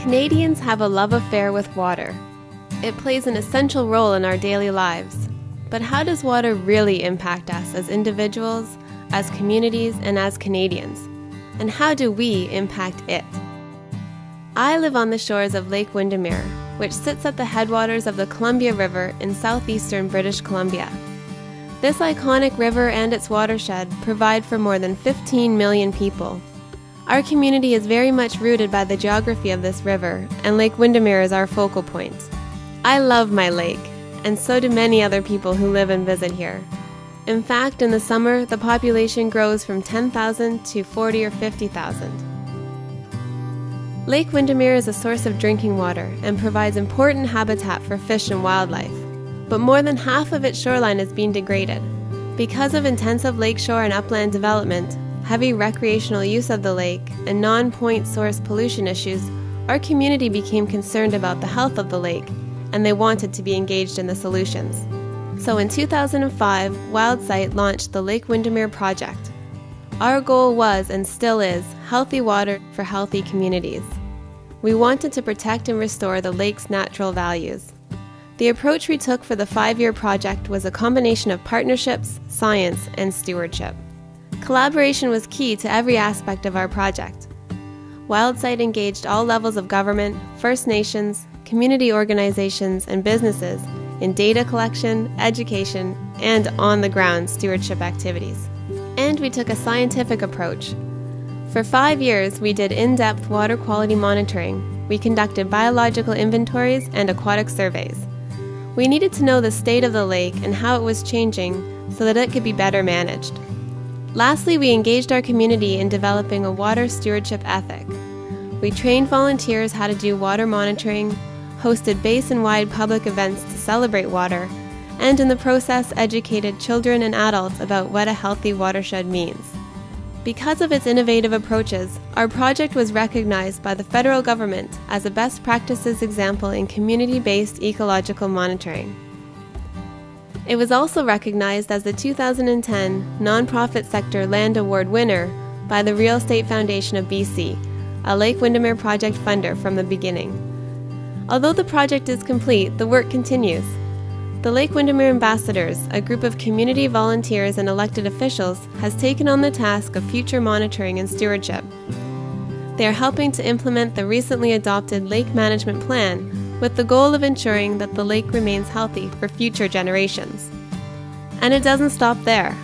Canadians have a love affair with water. It plays an essential role in our daily lives. But how does water really impact us as individuals, as communities, and as Canadians? And how do we impact it? I live on the shores of Lake Windermere, which sits at the headwaters of the Columbia River in southeastern British Columbia. This iconic river and its watershed provide for more than 15 million people. Our community is very much rooted by the geography of this river, and Lake Windermere is our focal point. I love my lake, and so do many other people who live and visit here. In fact, in the summer, the population grows from 10,000 to 40 or 50,000. Lake Windermere is a source of drinking water and provides important habitat for fish and wildlife. But more than half of its shoreline is being degraded. Because of intensive lakeshore and upland development, heavy recreational use of the lake, and non-point source pollution issues, our community became concerned about the health of the lake, and they wanted to be engaged in the solutions. So in 2005, Wildsight launched the Lake Windermere Project. Our goal was, and still is, healthy water for healthy communities. We wanted to protect and restore the lake's natural values. The approach we took for the 5-year project was a combination of partnerships, science, and stewardship. Collaboration was key to every aspect of our project. Wildsight engaged all levels of government, First Nations, community organizations, and businesses in data collection, education, and on-the-ground stewardship activities. And we took a scientific approach. For 5 years, we did in-depth water quality monitoring. We conducted biological inventories and aquatic surveys. We needed to know the state of the lake and how it was changing so that it could be better managed. Lastly, we engaged our community in developing a water stewardship ethic. We trained volunteers how to do water monitoring, hosted basin-wide public events to celebrate water, and in the process educated children and adults about what a healthy watershed means. Because of its innovative approaches, our project was recognized by the federal government as a best practices example in community-based ecological monitoring. It was also recognized as the 2010 Nonprofit Sector Land Award winner by the Real Estate Foundation of BC, a Lake Windermere Project funder from the beginning. Although the project is complete, the work continues. The Lake Windermere Ambassadors, a group of community volunteers and elected officials, has taken on the task of future monitoring and stewardship. They are helping to implement the recently adopted Lake Management Plan with the goal of ensuring that the lake remains healthy for future generations. And it doesn't stop there.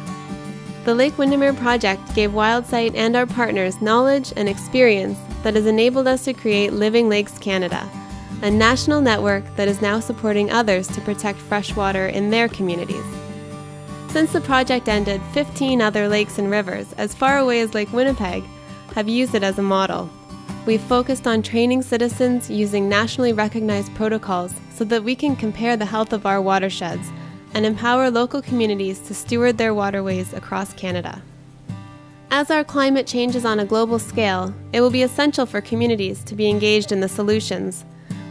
The Lake Windermere Project gave Wildsight and our partners knowledge and experience that has enabled us to create Living Lakes Canada, a national network that is now supporting others to protect fresh water in their communities. Since the project ended, 15 other lakes and rivers, as far away as Lake Winnipeg, have used it as a model. We've focused on training citizens using nationally recognized protocols so that we can compare the health of our watersheds and empower local communities to steward their waterways across Canada. As our climate changes on a global scale, it will be essential for communities to be engaged in the solutions.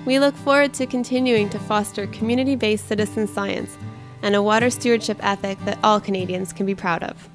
We look forward to continuing to foster community-based citizen science and a water stewardship ethic that all Canadians can be proud of.